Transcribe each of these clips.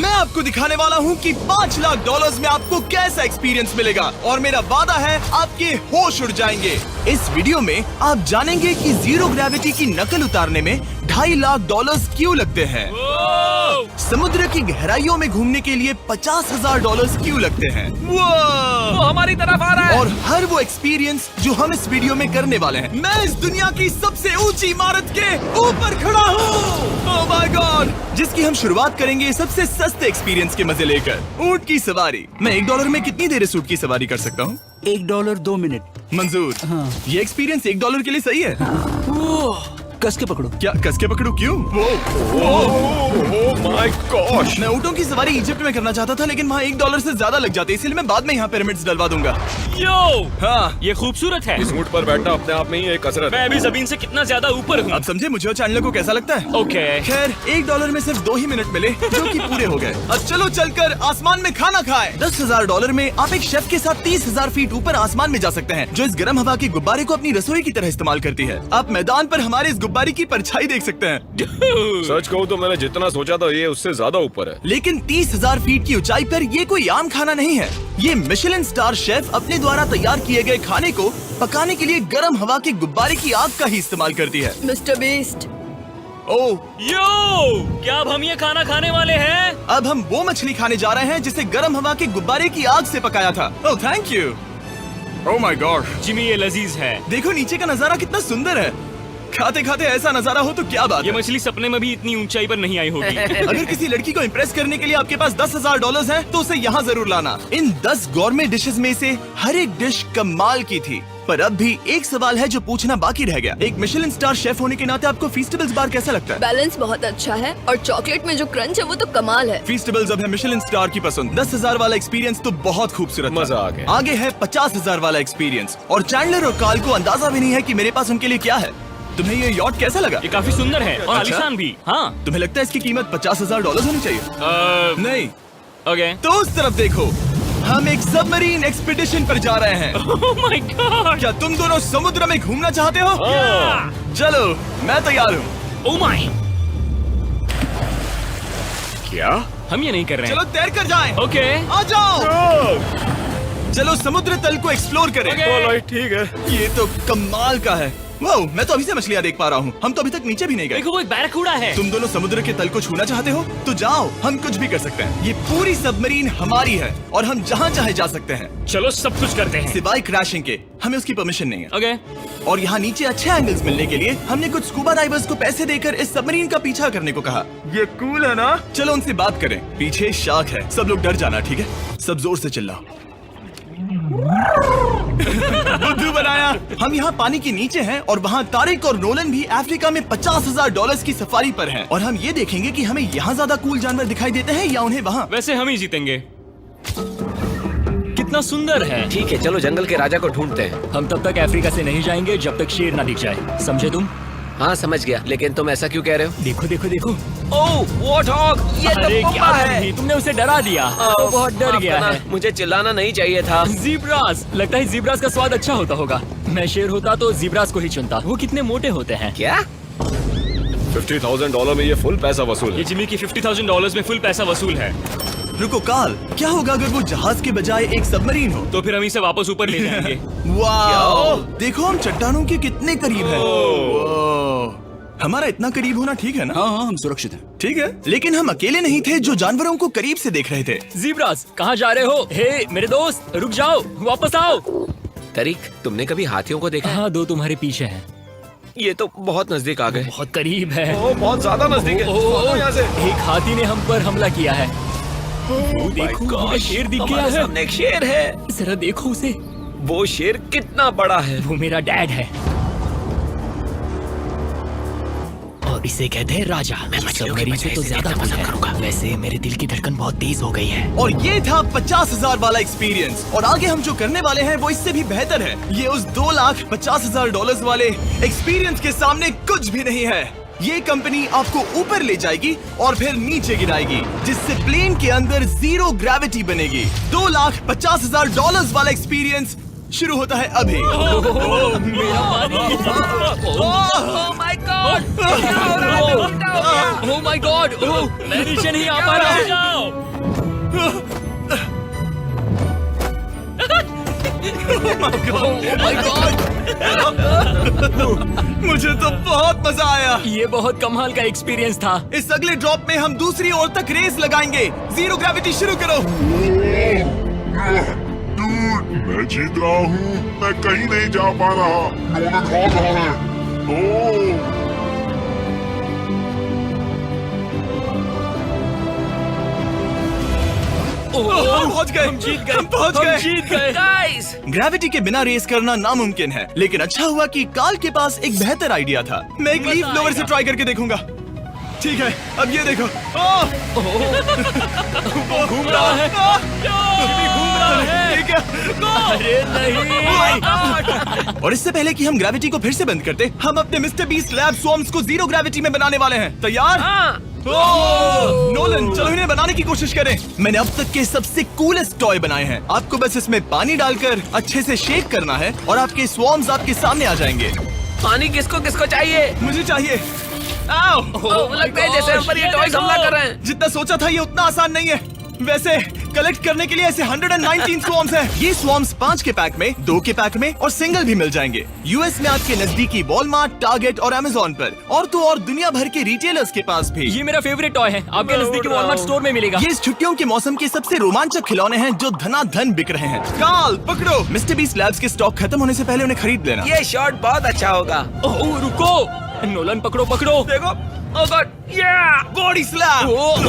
मैं आपको दिखाने वाला हूँ कि $5 लाख में आपको कैसा एक्सपीरियंस मिलेगा, और मेरा वादा है आपके होश उड़ जाएंगे। इस वीडियो में आप जानेंगे कि जीरो ग्रेविटी की नकल उतारने में $2.5 लाख क्यों लगते हैं, समुद्र की गहराइयों में घूमने के लिए $50,000 क्यों लगते हैं, वो हमारी तरफ आ रहा है। और हर वो एक्सपीरियंस जो हम इस वीडियो में करने वाले हैं। मैं इस दुनिया की सबसे ऊंची इमारत के ऊपर खड़ा हूँ, ओह माय गॉड, जिसकी हम शुरुआत करेंगे सबसे सस्ते एक्सपीरियंस के मजे लेकर, ऊंट की सवारी। मैं $1 में कितनी देर इस ऊंट की सवारी कर सकता हूँ? $1 2 मिनट। मंजूर। हाँ। ये एक्सपीरियंस $1 के लिए सही है। कस के पकड़ो। क्या कस के पकड़ू? क्यों? My gosh. मैं ऊँटों की सवारी इजिप्ट में करना चाहता था, लेकिन वहाँ $1 से ज्यादा लग जाते, इसलिए मैं बाद में यहाँ पिरामिड्स डलवा दूंगा। यो, हाँ, ये खूबसूरत है। इस ऊंट पर बैठना अपने आप में ही एक कसरत मैं है। अभी जमीन से कितना ज्यादा ऊपर हूँ। अब समझे मुझे और चैनल को कैसा लगता है। ओके। खैर, $1 में सिर्फ 2 ही मिनट मिले, जो कि पूरे हो गए। अब चलो चलकर आसमान में खाना खाएं। $10,000 में आप एक शेफ के साथ 30,000 फीट ऊपर आसमान में जा सकते हैं, जो इस गर्म हवा के गुब्बारे को अपनी रसोई की तरह इस्तेमाल करती है। आप मैदान पर हमारे इस गुब्बारे की परछाई देख सकते हैं। सच कहूँ तो मैंने जितना सोचा था ये उससे ज्यादा ऊपर है। लेकिन 30,000 फीट की ऊंचाई पर ये कोई आम खाना नहीं है। ये मिशेलिन स्टार शेफ अपने द्वारा तैयार किए गए खाने को पकाने के लिए गर्म हवा के गुब्बारे की आग का ही इस्तेमाल करती है। मिस्टर बीस्ट, ओह, यो, क्या अब हम ये खाना खाने वाले हैं? अब हम वो मछली खाने जा रहे हैं जिसे गर्म हवा के गुब्बारे की आग से पकाया था। Oh thank you. Oh my God, Jimmy, ये लजीज है। देखो नीचे का नजारा कितना सुंदर है। खाते खाते ऐसा नजारा हो तो क्या बात ये है। मछली सपने में भी इतनी ऊंचाई पर नहीं आई होगी। अगर किसी लड़की को इम्प्रेस करने के लिए आपके पास $10,000 है तो उसे यहाँ जरूर लाना। इन 10 गौरमे डिशेस में से हर एक डिश कमाल की थी, पर अब भी एक सवाल है जो पूछना बाकी रह गया। एक मिशेलिन स्टार शेफ होने के नाते आपको फीस्टेबल्स बार कैसा लगता है? बैलेंस बहुत अच्छा है और चॉकलेट में जो क्रंच है वो तो कमाल है। फीस्टेबल्स अब है मिशेलिन स्टार की पसंद। 10,000 वाला एक्सपीरियंस तो बहुत खूबसूरत था। मजा आ गया। आगे है 50,000 वाला एक्सपीरियंस, और चैंडलर और कार्ल को अंदाजा भी नहीं है कि मेरे पास उनके लिए क्या है। तुम्हें ये यॉट कैसा लगा? ये काफी सुंदर है और अच्छा? आलीशान भी। हाँ। तुम्हें लगता है इसकी कीमत $50,000 होनी चाहिए? नहीं। ओके। तो उस तरफ देखो, हम एक सबमरीन एक्सपीडिशन पर जा रहे हैं। Oh my God. क्या तुम दोनों समुद्र में घूमना चाहते हो? चलो, मैं तैयार हूँ। Oh my. क्या? हम ये नहीं कर रहे चलो हैं। तैर कर जाएं। ओके। आ जाओ, चलो समुद्र तल को एक्सप्लोर करें। ओके। ऑलराइट, ठीक है। ये तो कमाल का है। वाह, मैं तो अभी से मछलियाँ देख पा रहा हूँ। हम तो अभी तक नीचे भी नहीं गए। देखो, वो एक बैरकूडा है। तुम दोनों समुद्र के तल को छूना चाहते हो तो जाओ, हम कुछ भी कर सकते हैं। ये पूरी सबमरीन हमारी है और हम जहाँ चाहे जा सकते हैं, चलो सब कुछ करते हैं। सिवाय क्रैशिंग के। हमें उसकी परमिशन नहीं है। ओके। और यहाँ नीचे अच्छे एंगल्स मिलने के लिए हमने कुछ स्कूबा डाइवर्स को पैसे देकर इस सबमरीन का पीछा करने को कहा। ये कूल है ना? चलो उनसे बात करें। पीछे शार्क है, सब लोग डर जाना, ठीक है? सब जोर से चिल्लाओ। बुद्धू बनाया। हम यहाँ पानी के नीचे हैं और वहाँ तारिक और नोलन भी अफ्रीका में $50,000 की सफारी पर हैं, और हम ये देखेंगे कि हमें यहाँ ज्यादा कूल जानवर दिखाई देते हैं या उन्हें वहाँ। वैसे हम ही जीतेंगे। कितना सुंदर है। ठीक है, चलो जंगल के राजा को ढूंढते हैं। हम तब तक अफ्रीका से नहीं जाएंगे जब तक शेर ना दिख जाए, समझे तुम? हाँ समझ गया, लेकिन तुम ऐसा क्यों कह रहे हो? देखो देखो देखो। ओह वॉर्थॉग, ये तो अरे पुम्बा क्या है। नहीं, तुमने उसे डरा दिया। वो बहुत डर माफ गया करना, है। मुझे चिल्लाना नहीं चाहिए था। जीब्रास, लगता है जीब्रास का स्वाद अच्छा होता होगा। मैं शेर होता तो जीब्रास को ही चुनता। वो कितने मोटे होते हैं। क्या? $50,000 में ये फुल पैसा वसूल ये है। जिमी की $50,000 में फुल पैसा वसूल है। रुको कार्ल, क्या होगा अगर वो जहाज के बजाय एक सबमरीन हो? तो फिर हम इसे वापस ऊपर ले जाएंगे। वाह, देखो हम चट्टानों के कितने करीब हैं। वाह, हमारा इतना करीब होना ठीक है ना? हाँ हाँ, हम सुरक्षित हैं। ठीक है, लेकिन हम अकेले नहीं थे जो जानवरों को करीब से देख रहे थे। जीब्रास, कहाँ जा रहे हो? हे मेरे दोस्त, रुक जाओ, वापस आओ। तरीक, तुमने कभी हाथियों को देखा है? हाँ, 2 तुम्हारे पीछे हैं। ये तो बहुत नजदीक आ गए। बहुत करीब है। ओह, बहुत ज्यादा नजदीक है। ओह, यहाँ से। एक हाथी ने हम पर हमला किया है। वो देखो, हमें शेर दिख गया हमारे है। सामने एक शेर है। जरा देखो उसे। वो शेर कितना बड़ा है। वो मेरा डैड है और इसे कहते हैं राजा। मैं सबमरीन से तो ज्यादा पसंद करूंगा। वैसे मेरे दिल की धड़कन बहुत तेज हो गई है। और ये था 50,000 वाला एक्सपीरियंस, और आगे हम जो करने वाले हैं वो इससे भी बेहतर है। ये उस $2,50,000 वाले एक्सपीरियंस के सामने कुछ भी नहीं है। ये कंपनी आपको ऊपर ले जाएगी और फिर नीचे गिराएगी, जिससे प्लेन के अंदर जीरो ग्रेविटी बनेगी। $2,50,000 वाला एक्सपीरियंस शुरू होता है अभी। मेरा पानी। Oh my God! Oh my God! मैं नीचे नहीं आ पा रहा हूँ। जाओ। Oh my God! मुझे तो बहुत मजा आया। ये बहुत कमाल का एक्सपीरियंस था। इस अगले ड्रॉप में हम दूसरी ओर तक रेस लगाएंगे। जीरो ग्रेविटी शुरू करो। मैं जीत रहा हूँ। मैं कहीं नहीं जा पा रहा। नोलन भाग रहा है। ओह हम पहुंच गए। हम जीत गए। हम पहुंच हम गए। जीत गए। गाइस, ग्रेविटी के बिना रेस करना नामुमकिन है, लेकिन अच्छा हुआ कि काल के पास एक बेहतर आइडिया था। मैं एक लीफ ब्लोअर से ट्राई करके देखूंगा। ठीक है, अब ये देखो। घूम रहा है। घूम रहा है। ठीक है। अरे नहीं। और इससे पहले कि हम ग्रेविटी को फिर से बंद करते, हम अपने मिस्टर बीस्ट लैब स्वॉर्म्स को जीरो ग्रेविटी में बनाने वाले हैं। तैयार? हाँ। नोलन, चलो इन्हें बनाने की कोशिश करें। मैंने अब तक के सबसे कूलेस्ट टॉय बनाए हैं। आपको बस इसमें पानी डालकर अच्छे से शेक करना है और आपके स्वॉर्म्स आपके सामने आ जाएंगे। पानी किसको किसको चाहिए? मुझे चाहिए। आओ। लगता है जैसे हम पर ये टॉयज हमला कर रहे हैं। जितना सोचा था ये उतना आसान नहीं है। वैसे कलेक्ट करने के लिए ऐसे 119 स्वॉर्म्स हैं। ये स्वॉर्म्स 5 के पैक में, 2 के पैक में और सिंगल भी मिल जाएंगे। यूएस में आपके नजदीकी वॉलमार्ट, टारगेट और अमेज़न पर, और तो और दुनिया भर के रिटेलर्स के पास भी। ये मेरा फेवरेट टॉय है। आपके नजदीकी वॉलमार्ट स्टोर में मिलेगा। ये इस छुट्टियों के मौसम के सबसे रोमांचक खिलौने हैं जो धनाधन बिक रहे हैं। काल पकड़ो। मिस्टर बीस्ट लैब्स के स्टॉक खत्म होने से पहले उन्हें खरीद लेना। ये शॉट बहुत अच्छा होगा। ओह रुको, नोलन पकड़ो पकड़ो। देखो। Oh God! Body slam. Oh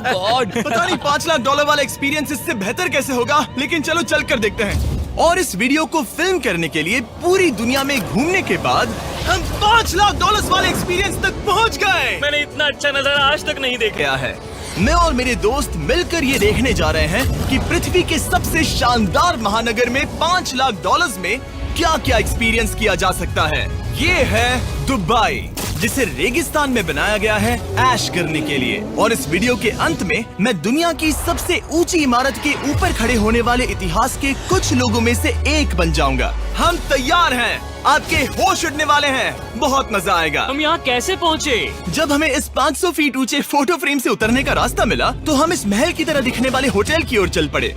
God! पता नहीं $5 लाख वाला एक्सपीरियंस इससे बेहतर कैसे होगा, लेकिन चलो चल कर देखते हैं। और इस वीडियो को फिल्म करने के लिए पूरी दुनिया में घूमने के बाद हम $5 लाख वाले एक्सपीरियंस तक पहुंच गए। मैंने इतना अच्छा नजारा आज तक नहीं देखा। क्या है, मैं और मेरे दोस्त मिलकर ये देखने जा रहे हैं कि पृथ्वी के सबसे शानदार महानगर में $5 लाख में क्या क्या एक्सपीरियंस किया जा सकता है। ये है दुबई, जिसे रेगिस्तान में बनाया गया है ऐश करने के लिए। और इस वीडियो के अंत में मैं दुनिया की सबसे ऊंची इमारत के ऊपर खड़े होने वाले इतिहास के कुछ लोगों में से एक बन जाऊंगा। हम तैयार हैं, आपके होश उड़ने वाले हैं, बहुत मजा आएगा। हम यहाँ कैसे पहुँचे? जब हमें इस 500 फीट ऊंचे फोटो फ्रेम से उतरने का रास्ता मिला तो हम इस महल की तरह दिखने वाले होटल की ओर चल पड़े।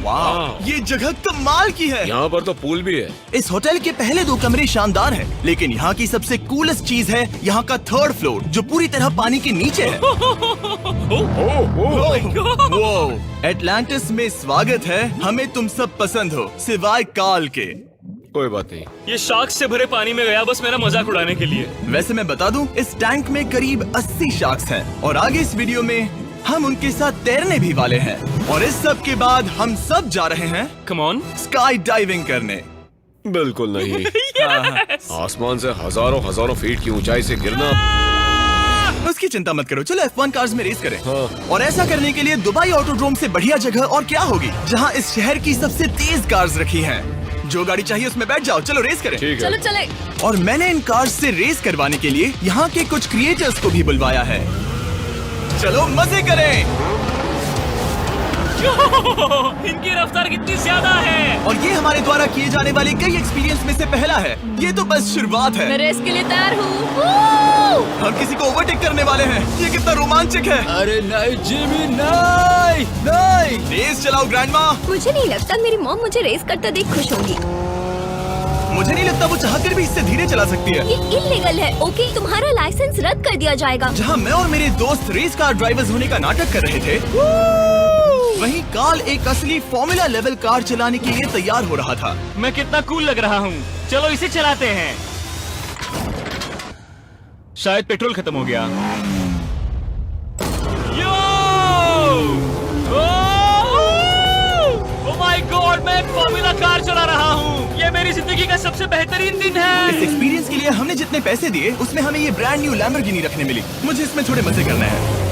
वाह, ये जगह कमाल की है। यहाँ पर तो पूल भी है। इस होटल के पहले 2 कमरे शानदार हैं, लेकिन यहाँ की सबसे कूलेस्ट चीज है यहाँ का 3rd फ्लोर, जो पूरी तरह पानी के नीचे है। वो एटलांटिस में स्वागत है। हमें तुम सब पसंद हो सिवाय काल के। कोई बात नहीं। ये शार्क से भरे पानी में गया बस मेरा मजाक उड़ाने के लिए। वैसे मैं बता दूं, इस टैंक में करीब 80 शार्क्स हैं और आगे इस वीडियो में हम उनके साथ तैरने भी वाले हैं। और इस सब के बाद हम सब जा रहे हैं कम ऑन। स्काई डाइविंग करने। बिल्कुल नहीं। आसमान से हजारों हजारों फीट की ऊंचाई से गिरना। उसकी चिंता मत करो, चलो F1 कार्स में रेस करें। हाँ। और ऐसा करने के लिए दुबई ऑटोड्रोम से बढ़िया जगह और क्या होगी, जहां इस शहर की सबसे तेज कार्स रखी हैं। जो गाड़ी चाहिए उसमें बैठ जाओ, चलो रेस करें। ठीक है। चलो चले। और मैंने इन कार्स से रेस करवाने के लिए यहाँ के कुछ क्रिएटर्स को भी बुलवाया है। चलो मजे करें। इनकी रफ्तार कितनी ज्यादा है। और ये हमारे द्वारा किए जाने वाले कई एक्सपीरियंस में से पहला है। ये तो बस शुरुआत है। मैं रेस के लिए तैयार हूँ। हम किसी को ओवरटेक करने वाले हैं। ये कितना रोमांचक है। अरे नहीं जिमी, नहीं नहीं। रेस चलाओ ग्रैंडमा। मुझे नहीं लगता मेरी मॉम मुझे रेस करते देख खुश होगी। मुझे नहीं लगता वो चाहकर भी इससे धीरे चला सकती है। ये इल्लीगल है। ओके, तुम्हारा लाइसेंस रद्द कर दिया जाएगा। जहाँ मैं और मेरे दोस्त रेस कार ड्राइवर्स होने का नाटक कर रहे थे, वहीं काल एक असली फॉर्मूला लेवल कार चलाने के लिए तैयार हो रहा था। मैं कितना कूल लग रहा हूँ। चलो इसे चलाते हैं। शायद पेट्रोल खत्म हो गया। ओह माय गॉड, मैं एक फॉर्मूला कार चला रहा हूँ। ये मेरी जिंदगी का सबसे बेहतरीन दिन इस है। एक्सपीरियंस के लिए हमने जितने पैसे दिए उसमें हमें ये ब्रांड न्यू लैम्बोर्गिनी रखने मिली। मुझे इसमें थोड़े मजे करने हैं।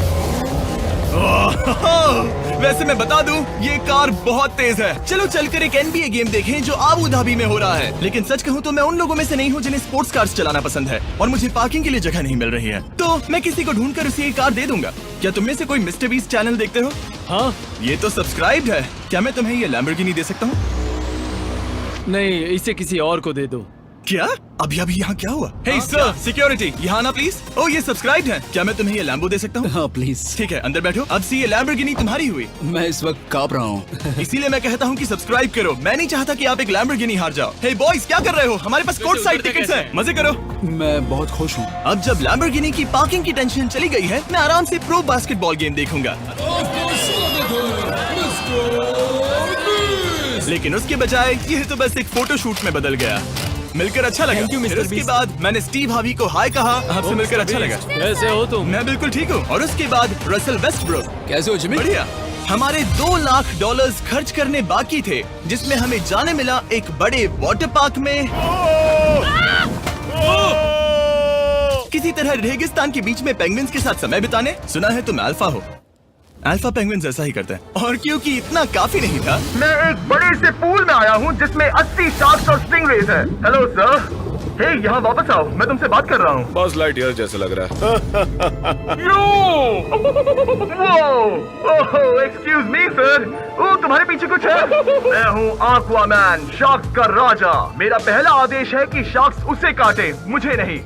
वैसे मैं बता दूं, ये कार बहुत तेज है। चलो चलकर एक NBA गेम देखें जो आबू धाबी में हो रहा है। लेकिन सच कहूं तो मैं उन लोगों में से नहीं हूं जिन्हें स्पोर्ट्स कार्स चलाना पसंद है और मुझे पार्किंग के लिए जगह नहीं मिल रही है, तो मैं किसी को ढूंढकर उसे ये कार दे दूंगा। क्या तुम में से कोई मिस्टर बीस्ट चैनल देखते हो? हाँ, ये तो सब्सक्राइब्ड है। क्या मैं तुम्हें ये लैम्बोर्गिनी दे सकता हूँ? नहीं, इसे किसी और को दे दो। क्या? अभी अभी यहाँ क्या हुआ? हे सर, सिक्योरिटी, यहाँ आना प्लीज। ओ, ये सब्सक्राइब है। क्या मैं तुम्हें ये लैम्बो दे सकता हूँ? हाँ प्लीज। ठीक है, अंदर बैठो। अब से ये लैम्बोर्गिनी तुम्हारी हुई। मैं इस वक्त कांप रहा हूँ। इसीलिए मैं कहता हूँ कि सब्सक्राइब करो। मैं नहीं चाहता कि आप एक लैम्बोर्गिनी हार जाओ। हे बॉयज, क्या कर रहे हो? हमारे पास कोर्ट साइड टिकट्स हैं। मजे करो। मैं बहुत खुश हूँ। अब जब लैम्बोर्गिनी की पार्किंग की टेंशन चली गई है, मैं आराम से प्रो बास्केटबॉल गेम देखूंगा। लेकिन उसके बजाय यह तो बस एक फोटो शूट में बदल गया। मिलकर अच्छा लगा। फिर उसके बाद मैंने स्टीव हार्वी को हाय कहा। आपसे मिलकर अच्छा लगा। कैसे हो तुम? मैं बिल्कुल ठीक हूँ। और उसके बाद रसल वेस्टब्रुक। कैसे हो जिमी? बढ़िया। हमारे $2 लाख खर्च करने बाकी थे, जिसमें हमें जाने मिला एक बड़े वाटर पार्क में किसी तरह रेगिस्तान के बीच में पेंगुइन्स के साथ समय बिताने। सुना है तुम अल्फा हो। अल्फा पेंगुइन्स ऐसा ही करते हैं। और क्योंकि इतना काफी नहीं था, मैं एक बड़े से पूल में आया हूँ जिसमें 80 शार्क्स और स्टिंगरेज हैं। Hello sir. हे, यहाँ वापस आओ, मैं तुमसे बात कर रहा हूँ। बस लाइट ईयर जैसे लग रहा है। Excuse me sir. ओ, तुम्हारे पीछे कुछ है? मैं हूँ आक्वामैन, शार्क्स का राजा। मेरा पहला आदेश है कि शार्क्स उसे काटे, मुझे नहीं।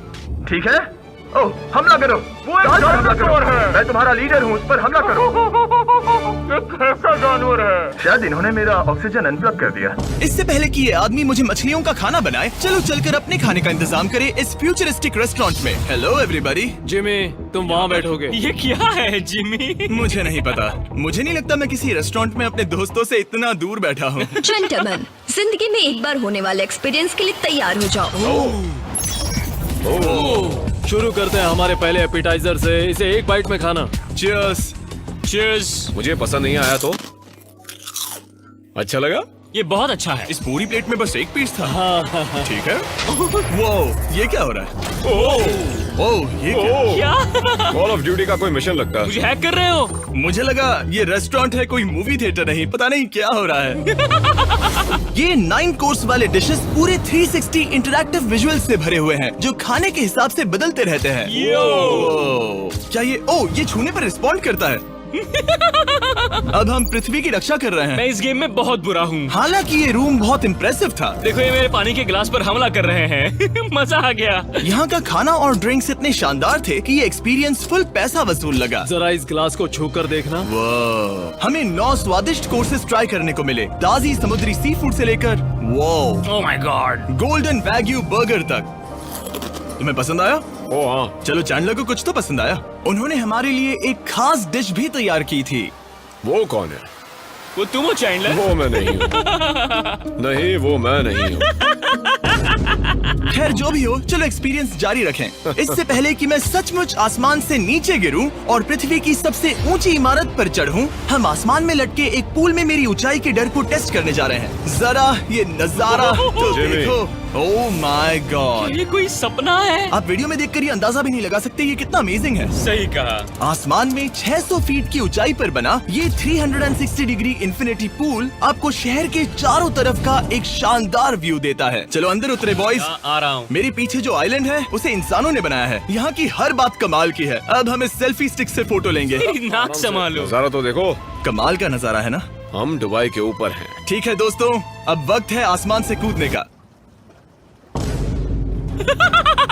ठीक है? ओह, हमला करो। वो एक जानवर है। मैं तुम्हारा लीडर हूँ, उस पर हमला करो। एक कैसा जानवर है? शायद इन्होंने मेरा ऑक्सीजन अनप्लग कर दिया। इससे पहले कि ये आदमी मुझे मछलियों का खाना बनाए, चलो चलकर अपने खाने का इंतजाम करें इस फ्यूचरिस्टिक रेस्टोरेंट में। Hello everybody. जिमी, तुम वहाँ बैठोगे? ये क्या है जिमी? मुझे नहीं पता। मुझे नहीं लगता मैं किसी रेस्टोरेंट में अपने दोस्तों से इतना दूर बैठा हूँ। जेंटलमैन, जिंदगी में एक बार होने वाले एक्सपीरियंस के लिए तैयार हो जाओ। शुरू करते हैं हमारे पहले एपिटाइजर से। इसे एक बाइट में खाना। चीयर्स। चीयर्स। मुझे पसंद नहीं आया तो अच्छा लगा। ये बहुत अच्छा है। इस पूरी प्लेट में बस एक पीस था। ठीक है। वो ये क्या हो रहा है? ओह, ये क्या? कॉल ऑफ ड्यूटी का कोई मिशन लगता है। मुझे हैक कर रहे हो? मुझे लगा ये रेस्टोरेंट है, कोई मूवी थिएटर नहीं। पता नहीं क्या हो रहा है। ये 9 कोर्स वाले डिशेस पूरे 360 इंटरैक्टिव विजुअल से भरे हुए हैं, जो खाने के हिसाब से बदलते रहते हैं। क्या ये छूने पर रिस्पॉन्ड करता है? अब हम पृथ्वी की रक्षा कर रहे हैं। मैं इस गेम में बहुत बुरा हूँ। हालांकि ये रूम बहुत इम्प्रेसिव था। देखो, ये मेरे पानी के गिलास पर हमला कर रहे हैं। मजा आ गया। यहाँ का खाना और ड्रिंक्स इतने शानदार थे कि ये एक्सपीरियंस फुल पैसा वसूल लगा। जरा इस गिलास को छूकर देखना। हमें 9 स्वादिष्ट कोर्सेस ट्राई करने को मिले, ताजी समुद्री सी फूड से लेकर oh my God, golden wagyu burger तक। तुम्हें पसंद आया? ओ हाँ। चलो, चैंडलर को कुछ तो पसंद आया। उन्होंने हमारे लिए एक खास डिश भी तैयार की थी। वो कौन है? वो तुम हो चैंडलर? वो मैं नहीं हूँ। नहीं, वो मैं नहीं हूँ। खैर, जो भी हो, चलो एक्सपीरियंस जारी रखें। इससे पहले कि मैं सचमुच आसमान से नीचे गिरूं और पृथ्वी की सबसे ऊंची इमारत पर चढ़ूं, हम आसमान में लटके एक पूल में मेरी ऊंचाई के डर को टेस्ट करने जा रहे हैं। जरा ये नजारा तो देखो। ओह माय गॉड, ये कोई सपना है? आप वीडियो में देखकर ये अंदाजा भी नहीं लगा सकते ये कितना अमेजिंग है। सही कहा। आसमान में 600 फीट की ऊंचाई पर बना ये 360 डिग्री इंफिनिटी पूल आपको शहर के चारों तरफ का एक शानदार व्यू देता है। चलो अंदर उतरे बॉयज। आ रहा हूँ। मेरे पीछे जो आइलैंड है उसे इंसानों ने बनाया है। यहाँ की हर बात कमाल की है। अब हम इस सेल्फी स्टिक से फोटो लेंगे। नाक संभालो। नजारा तो देखो। कमाल का नजारा है ना? हम दुबई के ऊपर हैं। ठीक है दोस्तों, अब वक्त है आसमान से कूदने का।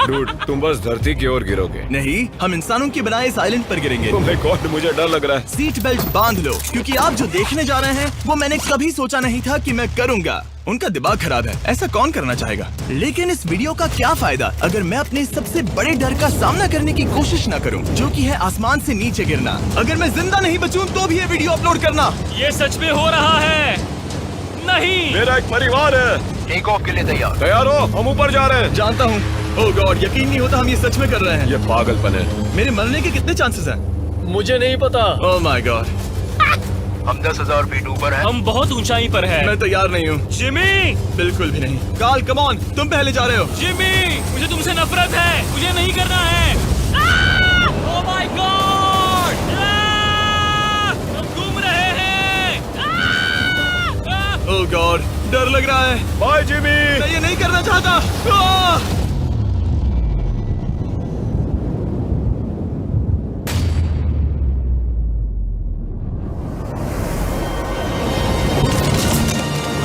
डूड, तुम बस धरती की ओर गिरोगे। नहीं, हम इंसानों के बनाए इस आइलैंड पर गिरेंगे। Oh my God, मुझे डर लग रहा है। सीट बेल्ट बांध लो, क्योंकि आप जो देखने जा रहे हैं वो मैंने कभी सोचा नहीं था कि मैं करूंगा। उनका दिमाग खराब है, ऐसा कौन करना चाहेगा? लेकिन इस वीडियो का क्या फायदा अगर मैं अपने सबसे बड़े डर का सामना करने की कोशिश न करूं, जो कि है आसमान से नीचे गिरना। अगर मैं जिंदा नहीं बचूं तो भी ये वीडियो अपलोड करना। ये सच में हो रहा है? नहीं। मेरा एक परिवार है। टेक ऑफ के लिए तैयार। तैयार हो? हम ऊपर जा रहे हैं। जानता हूँ। ओह गॉड, यकीन नहीं होता हम ये सच में कर रहे हैं। ये पागलपन है। मेरे मरने के कितने चांसेस हैं? मुझे नहीं पता। Oh my God. हम 10,000 फीट ऊपर हैं। हम बहुत ऊंचाई पर हैं। मैं तैयार नहीं हूँ। जिमी, बिल्कुल भी नहीं। काल, कम ऑन, तुम पहले जा रहे हो। जिमी, मुझे तुमसे नफरत है। मुझे नहीं करना है। ओह माय गॉड, हम घूम रहे हैं। ओह गॉड, डर लग रहा है। Bye Jimmy. मैं ये नहीं करना चाहता।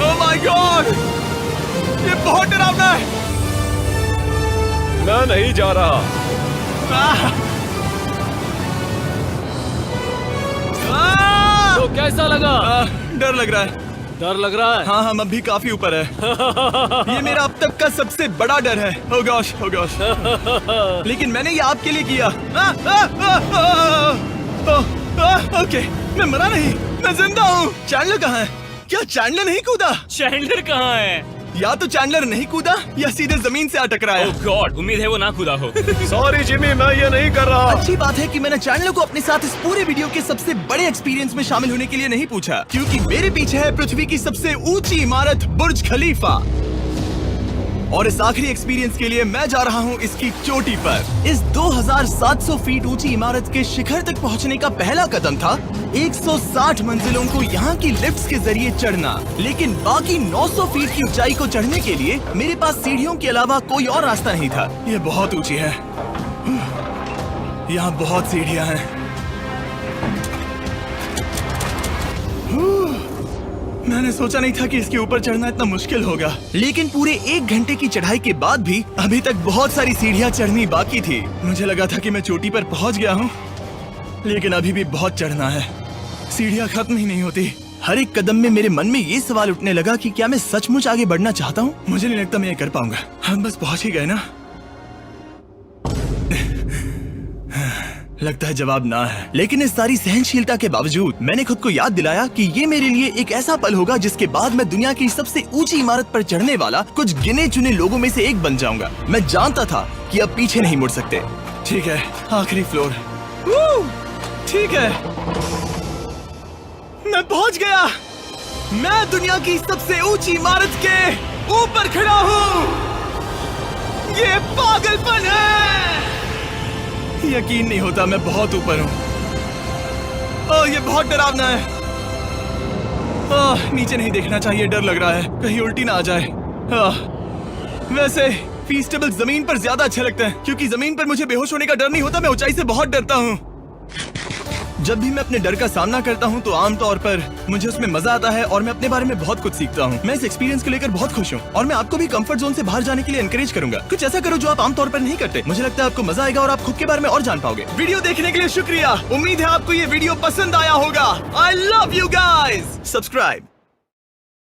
ओह माय गॉड, मैं नहीं जा रहा। तो कैसा लगा? डर लग रहा है। डर लग रहा है? हाँ हम अभी काफी ऊपर है। ये मेरा अब तक का सबसे बड़ा डर है। Oh gosh, oh gosh। लेकिन मैंने ये आपके लिए किया। ओके, मैं मरा नहीं, मैं जिंदा हूँ। चैंडलर कहाँ है? क्या चैंडलर नहीं कूदा? चैंडलर कहाँ है? या तो चैंडलर नहीं कूदा या सीधे जमीन से आ टकराया। ओह गॉड, उम्मीद है वो ना कूदा हो। सॉरी जिमी, मैं ये नहीं कर रहा। अच्छी बात है कि मैंने चैंडलर को अपने साथ इस पूरे वीडियो के सबसे बड़े एक्सपीरियंस में शामिल होने के लिए नहीं पूछा, क्योंकि मेरे पीछे है पृथ्वी की सबसे ऊंची इमारत बुर्ज खलीफा। और इस आखिरी एक्सपीरियंस के लिए मैं जा रहा हूँ इसकी चोटी पर। इस 2700 फीट ऊंची इमारत के शिखर तक पहुँचने का पहला कदम था 160 मंजिलों को यहाँ की लिफ्ट्स के जरिए चढ़ना, लेकिन बाकी 900 फीट की ऊंचाई को चढ़ने के लिए मेरे पास सीढ़ियों के अलावा कोई और रास्ता नहीं था। ये बहुत ऊंची है, यहाँ बहुत सीढ़ियाँ हैं। मैंने सोचा नहीं था कि इसके ऊपर चढ़ना इतना मुश्किल होगा, लेकिन पूरे 1 घंटे की चढ़ाई के बाद भी अभी तक बहुत सारी सीढ़ियाँ चढ़नी बाकी थी। मुझे लगा था कि मैं चोटी पर पहुँच गया हूँ, लेकिन अभी भी बहुत चढ़ना है। सीढ़ियाँ खत्म ही नहीं होती। हर एक कदम में मेरे मन में ये सवाल उठने लगा कि क्या मैं सचमुच आगे बढ़ना चाहता हूँ? मुझे नहीं लगता मैं ये कर पाऊंगा। हम बस पहुँच ही गए ना। लगता है जवाब ना है, लेकिन इस सारी सहनशीलता के बावजूद मैंने खुद को याद दिलाया कि ये मेरे लिए एक ऐसा पल होगा जिसके बाद मैं दुनिया की सबसे ऊंची इमारत पर चढ़ने वाला कुछ गिने चुने लोगों में से एक बन जाऊंगा। मैं जानता था कि अब पीछे नहीं मुड़ सकते। ठीक है, आखिरी फ्लोर। ठीक है, मैं पहुंच गया। मैं दुनिया की सबसे ऊंची इमारत के ऊपर खड़ा हूँ। ये पागलपन है। यकीन नहीं होता मैं बहुत ऊपर हूँ। ओह, ये बहुत डरावना है। ओह, नीचे नहीं देखना चाहिए, डर लग रहा है कहीं उल्टी ना आ जाए। वैसे फीस्टेबल जमीन पर ज्यादा अच्छा लगता है, क्योंकि जमीन पर मुझे बेहोश होने का डर नहीं होता। मैं ऊंचाई से बहुत डरता हूँ। जब भी मैं अपने डर का सामना करता हूँ तो आमतौर पर मुझे उसमें मजा आता है और मैं अपने बारे में बहुत कुछ सीखता हूँ। मैं इस एक्सपीरियंस को लेकर बहुत खुश हूँ और मैं आपको भी कंफर्ट जोन से बाहर जाने के लिए एनकरेज करूंगा। कुछ ऐसा करो जो आप आमतौर पर नहीं करते। मुझे लगता है आपको मजा आएगा और आप खुद के बारे में और जान पाओगे। वीडियो देखने के लिए शुक्रिया। उम्मीद है आपको ये वीडियो पसंद आया होगा। I love you guys. Subscribe.